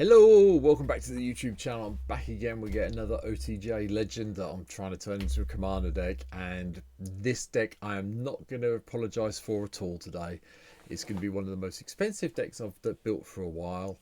Hello, welcome back to the YouTube channel. I'm back again. We get another OTJ legend that I'm trying to turn into a commander deck, and this deck I am not going to apologise for at all today. It's going to be one of the most expensive decks I've built for a while,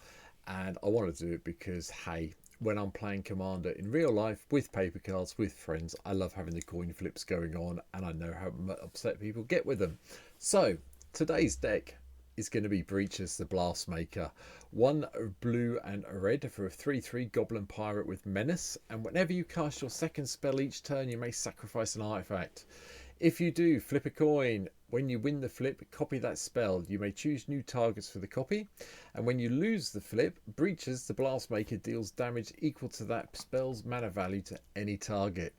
and I want to do it because, hey, when I'm playing commander in real life with paper cards, with friends, I love having the coin flips going on, and I know how upset people get with them. So today's deck is going to be Breeches, the Blastmaker. One blue and a red for a 3/3 Goblin Pirate with Menace, and whenever you cast your second spell each turn, you may sacrifice an artifact. If you do, flip a coin. When you win the flip, copy that spell. You may choose new targets for the copy, and when you lose the flip, Breeches, the Blastmaker, deals damage equal to that spell's mana value to any target.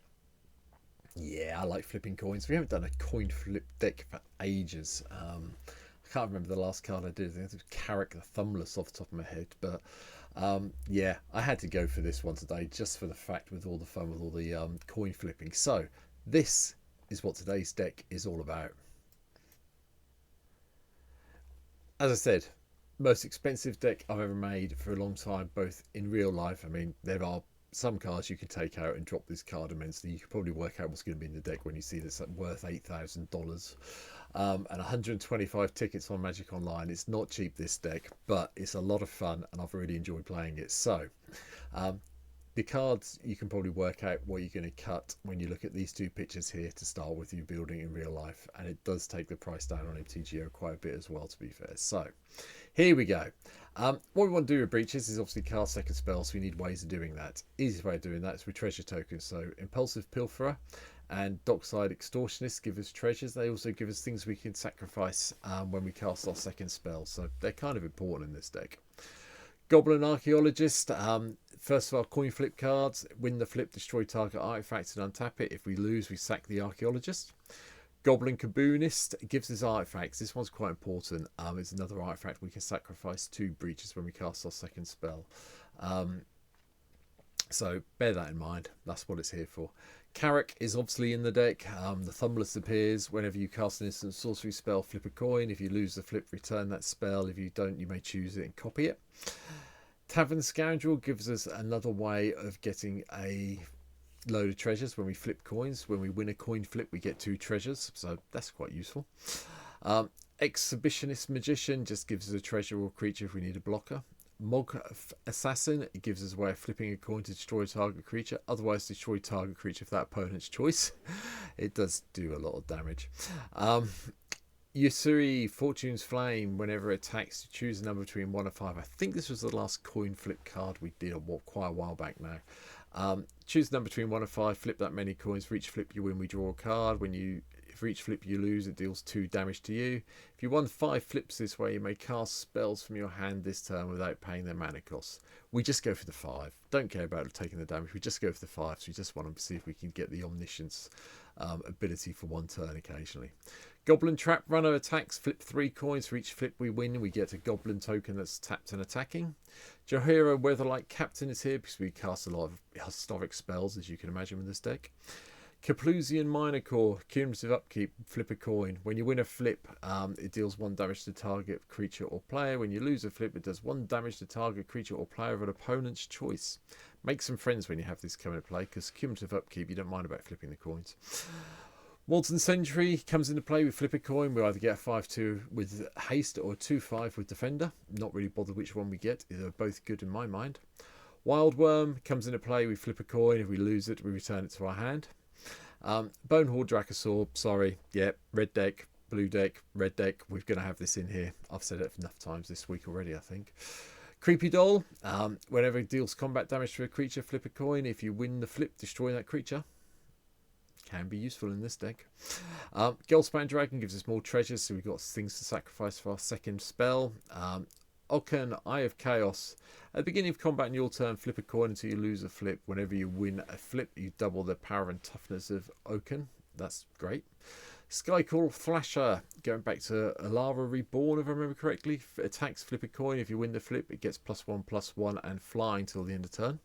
Yeah, I like flipping coins. We haven't done a coin flip deck for ages. I can't remember the last card I did. I think it was Carrick the Thumbless off the top of my head. But yeah, I had to go for this one today just for the fact with all the fun with all the coin flipping. So this is what today's deck is all about. As I said, most expensive deck I've ever made for a long time, both in real life. I mean, there are some cards you can take out and drop this card immensely. You can probably work out what's going to be in the deck when you see this worth $8,000 and 125 tickets on Magic Online. It's not cheap, this deck, but it's a lot of fun and I've really enjoyed playing it. So the cards, you can probably work out what you're going to cut when you look at these two pictures here to start with you building in real life, and it does take the price down on MTGO quite a bit as well, to be fair. So here we go. What we want to do with Breeches is obviously cast second spells, so we need ways of doing that. Easiest way of doing that is with treasure tokens. So Impulsive Pilferer and Dockside Extortionist give us treasures. They also give us things we can sacrifice when we cast our second spell, so they're kind of important in this deck. Goblin Archaeologist, first of our coin flip cards. Win the flip, destroy target artifact and untap it. If we lose, we sack the Archaeologist. Goblin Caboonist gives us artifacts. This one's quite important. It's another artifact we can sacrifice to Breeches when we cast our second spell. So bear that in mind. That's what it's here for. Carrick is obviously in the deck. The Thumbless appears whenever you cast an instant sorcery spell. Flip a coin. If you lose the flip, return that spell. If you don't, you may choose it and copy it. Tavern Scoundrel gives us another way of getting a load of treasures when we flip coins. When we win a coin flip, we get 2 treasures, so that's quite useful. Exhibitionist Magician just gives us a treasure or creature if we need a blocker. Mog Assassin, it gives us a way of flipping a coin to destroy a target creature, otherwise destroy target creature for that opponent's choice. It does do a lot of damage. Yusuri, Fortune's Flame, whenever it attacks, choose a number between 1 and 5. I think this was the last coin flip card we did quite a while back now. Choose a number between 1 and 5, flip that many coins. For each flip you win, we draw a card. For each flip you lose, it deals 2 damage to you. If you won 5 flips this way, you may cast spells from your hand this turn without paying their mana costs. We just go for the 5. Don't care about taking the damage. We just go for the 5. So we just want to see if we can get the Omniscience ability for 1 turn occasionally. Goblin Trap Runner attacks, flip 3 coins. For each flip we win, we get a Goblin token that's tapped and attacking. Jahira Weatherlight Captain is here because we cast a lot of historic spells, as you can imagine, with this deck. Kaplusian Minor Core, cumulative upkeep, flip a coin. When you win a flip, it deals 1 damage to target creature or player. When you lose a flip, it does 1 damage to target creature or player of an opponent's choice. Make some friends when you have this come into play, because cumulative upkeep, you don't mind about flipping the coins. Walton Sentry comes into play with flip a coin. We either get a 5/2 with haste or a 2/5 with defender. Not really bothered which one we get. They're both good in my mind. Wild Worm comes into play. We flip a coin. If we lose it, we return it to our hand. Bonehoard Dracosaur, sorry, yeah, red deck, blue deck, red deck. We're going to have this in here. I've said it enough times this week already, I think. Creepy Doll, whenever it deals combat damage to a creature, flip a coin. If you win the flip, destroy that creature. Can be useful in this deck. Gelspan Dragon gives us more treasures, so we've got things to sacrifice for our second spell. Okan, Eye of Chaos. At the beginning of combat in your turn, flip a coin until you lose a flip. Whenever you win a flip, you double the power and toughness of Okan. That's great. Skycall Flasher, going back to Alara Reborn, if I remember correctly. Attacks, flip a coin. If you win the flip, it gets +1/+1 and flying till the end of turn.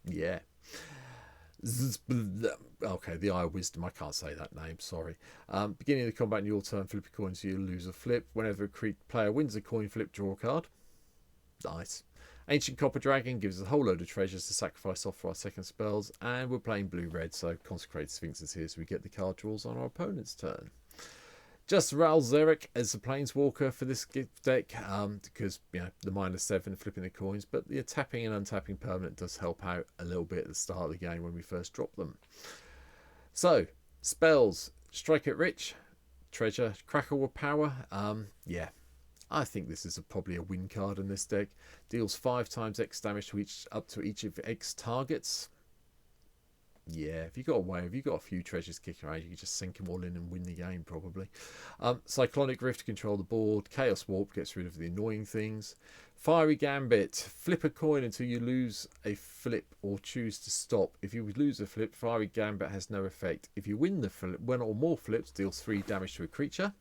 Yeah. Okay, the Eye of Wisdom, I can't say that name, sorry. Beginning of the combat in your turn, flip a coin so you lose a flip. Whenever a player wins a coin flip, draw a card. Nice. Ancient Copper Dragon gives us a whole load of treasures to sacrifice off for our second spells, and we're playing blue-red, so Consecrated Sphinx is here, so we get the card draws on our opponent's turn. Just Ral Zarek as a Planeswalker for this deck, because the -7 flipping the coins, but the tapping and untapping permanent does help out a little bit at the start of the game when we first drop them. So, spells, Strike it Rich, Treasure, Crackle with Power, yeah. I think this is probably a win card in this deck. Deals 5 times X damage to up to each of X targets. Yeah, if you've got a wave, if you've got a few treasures kicking around, you can just sink them all in and win the game, probably. Cyclonic Rift to control the board. Chaos Warp gets rid of the annoying things. Fiery Gambit. Flip a coin until you lose a flip or choose to stop. If you lose a flip, Fiery Gambit has no effect. If you win the flip, 1 or more flips, deals 3 damage to a creature.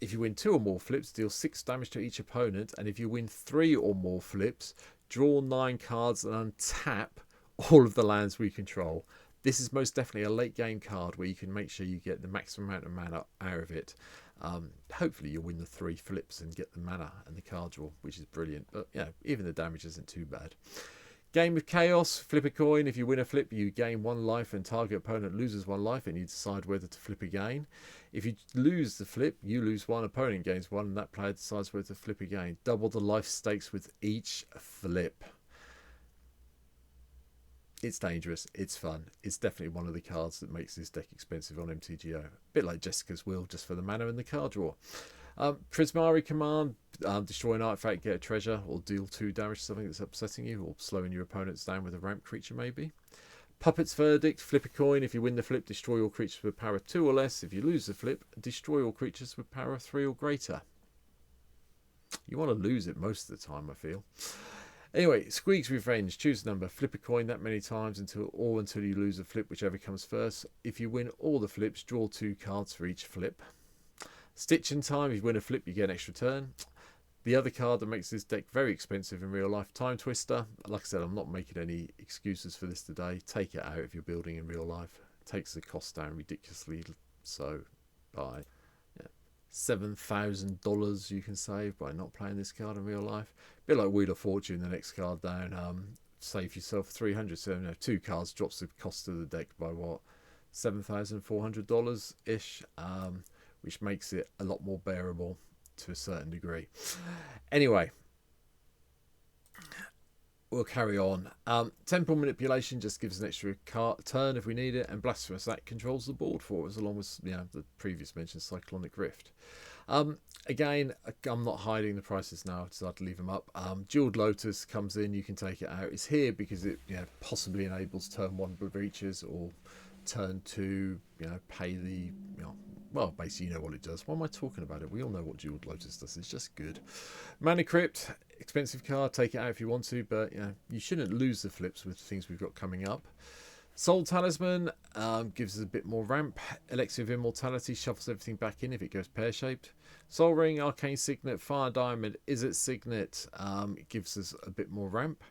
If you win 2 or more flips, deal 6 damage to each opponent. And if you win 3 or more flips, draw 9 cards and untap all of the lands we control. This is most definitely a late game card where you can make sure you get the maximum amount of mana out of it. Hopefully you'll win the 3 flips and get the mana and the card draw, which is brilliant. But even the damage isn't too bad. Game of Chaos, flip a coin. If you win a flip, you gain 1 life and target opponent loses 1 life, and you decide whether to flip again. If you lose the flip, you lose 1, opponent gains 1, and that player decides whether to flip again. Double the life stakes with each flip. It's dangerous, it's fun. It's definitely one of the cards that makes this deck expensive on MTGO. A bit like Jessica's Will, just for the mana and the card draw. Prismari Command, destroy an artifact, get a treasure, or deal 2 damage to something that's upsetting you, or slowing your opponents down with a ramp creature maybe. Puppet's Verdict, flip a coin. If you win the flip, destroy all creatures with power 2 or less. If you lose the flip, destroy all creatures with power 3 or greater. You want to lose it most of the time, I feel. Anyway, Squeak's Revenge. Choose a number, flip a coin that many times until you lose a flip, whichever comes first. If you win all the flips, draw 2 cards for each flip. Stitch in Time. If you win a flip, you get an extra turn. The other card that makes this deck very expensive in real life, Time Twister. Like I said, I'm not making any excuses for this today. Take it out if you're building in real life. It takes the cost down ridiculously. So, by $7,000 you can save by not playing this card in real life. A bit like Wheel of Fortune, the next card down, save yourself 300. So 2 cards drops the cost of the deck by what, $7,400 ish, which makes it a lot more bearable to a certain degree. Anyway, we'll carry on. Temporal Manipulation just gives an extra turn if we need it, and Blasphemous Act controls the board for us, along with the previous mentioned Cyclonic Rift. Again, I'm not hiding the prices now, I decided to leave them up. Jeweled Lotus comes in, you can take it out. It's here because it possibly enables turn 1 Breeches, or turn 2, pay the, well, basically you know what it does. Why am I talking about it? We all know what Jeweled Lotus does. It's just good. Mana Crypt, expensive card. Take it out if you want to, but you shouldn't lose the flips with things we've got coming up. Soul Talisman gives us a bit more ramp. Elixir of Immortality shuffles everything back in if it goes pear-shaped. Soul Ring, Arcane Signet, Fire Diamond, Izzet Signet gives us a bit more ramp.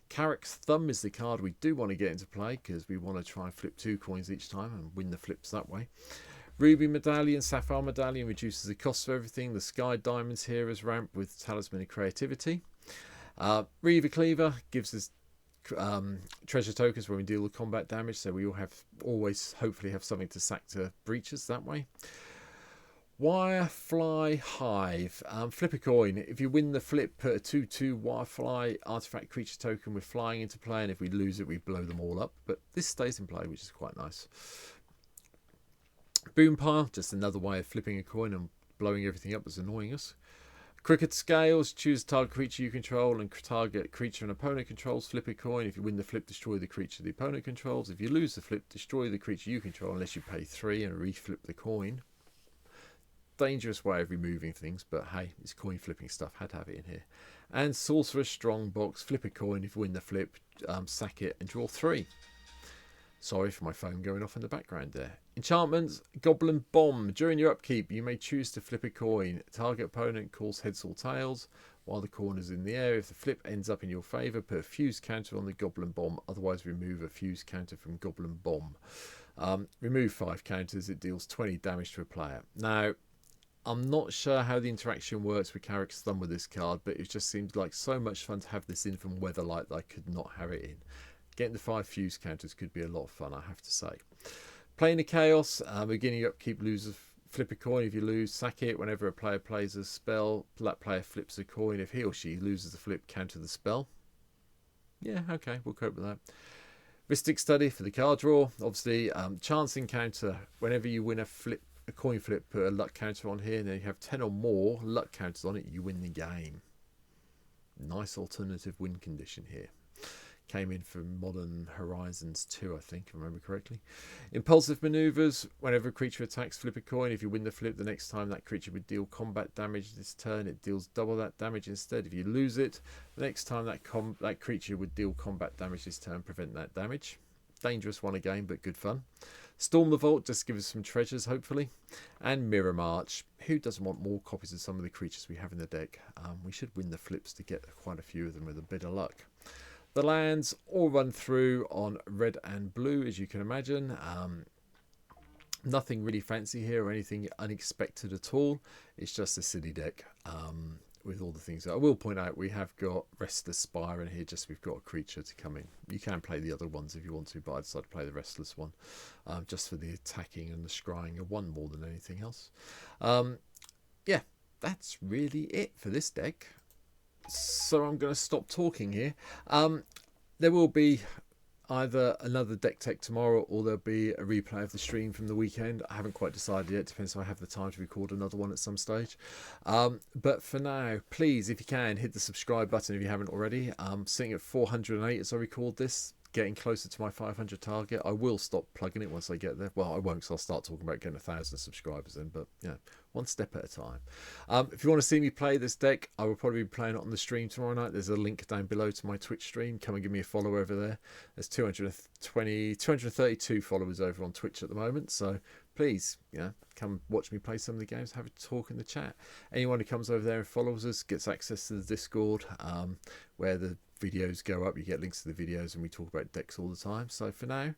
Carrick's Thumb is the card we do want to get into play because we want to try and flip 2 coins each time and win the flips that way. Ruby Medallion, Sapphire Medallion reduces the cost of everything. The Sky Diamonds here as ramp with Talisman and Creativity. Reaver Cleaver gives us treasure tokens when we deal with combat damage, so we always hopefully have something to sack to Breeches that way. Wirefly Hive, flip a coin. If you win the flip, put a 2/2 Wirefly artifact creature token with flying into play, and if we lose it, we blow them all up, but this stays in play, which is quite nice. Boom Pile, just another way of flipping a coin and blowing everything up that's annoying us. Crooked Scales, choose a target creature you control and target creature an opponent controls. Flip a coin. If you win the flip, destroy the creature the opponent controls. If you lose the flip, destroy the creature you control unless you pay 3 and reflip the coin. Dangerous way of removing things, but hey, it's coin flipping stuff. Had to have it in here. And Sorcerer's Strongbox, flip a coin. If you win the flip, sack it and draw 3. Sorry for my phone going off in the background there. Enchantments, Goblin Bomb. During your upkeep, you may choose to flip a coin. Target opponent calls heads or tails while the coin is in the air. If the flip ends up in your favour, put a fuse counter on the Goblin Bomb. Otherwise, remove a fuse counter from Goblin Bomb. Remove 5 counters. It deals 20 damage to a player. Now, I'm not sure how the interaction works with characters done with this card, but it just seems like so much fun to have this in from Weatherlight that I could not have it in. Getting the 5 fuse counters could be a lot of fun, I have to say. Playing the Chaos, beginning upkeep, lose flip a coin. If you lose, sack it. Whenever a player plays a spell, that player flips a coin. If he or she loses the flip, counter the spell. Yeah, okay, we'll cope with that. Mystic Study for the card draw. Obviously, chance encounter. Whenever you win a coin flip, put a luck counter on here, and then you have 10 or more luck counters on it, you win the game. Nice alternative win condition here. Came in from Modern Horizons 2, I think, if I remember correctly. Impulsive Maneuvers. Whenever a creature attacks, flip a coin. If you win the flip, the next time that creature would deal combat damage this turn, it deals double that damage instead. If you lose it, the next time that creature would deal combat damage this turn, prevent that damage. Dangerous one again, but good fun. Storm the Vault, just give us some treasures, hopefully. And Mirror March. Who doesn't want more copies of some of the creatures we have in the deck? We should win the flips to get quite a few of them with a bit of luck. The lands all run through on red and blue, as you can imagine. Nothing really fancy here or anything unexpected at all. It's just a silly deck with all the things. I will point out we have got Restless Spire in here, just we've got a creature to come in. You can play the other ones if you want to, but I decided to play the Restless one just for the attacking and the scrying of one more than anything else. Yeah, that's really it for this deck. So I'm going to stop talking here. There will be either another deck tech tomorrow, or there'll be a replay of the stream from the weekend. I haven't quite decided yet. Depends if I have the time to record another one at some stage. But for now, please, if you can, hit the subscribe button if you haven't already. I'm sitting at 408 as I record this, getting closer to my 500 target. I will stop plugging it once I get there. Well, I won't, because I'll start talking about getting 1,000 subscribers in, but yeah, one step at a time. If you want to see me play this deck, I will probably be playing it on the stream tomorrow night. There's a link down below to my Twitch stream. Come and give me a follow over there. There's 232 followers over on Twitch at the moment, so please, come watch me play some of the games, have a talk in the chat. Anyone who comes over there and follows us gets access to the Discord, where the videos go up. You get links to the videos, and we talk about decks all the time. So for now,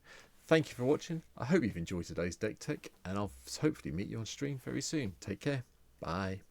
thank you for watching. I hope you've enjoyed today's deck tech, and I'll hopefully meet you on stream very soon. Take care. Bye.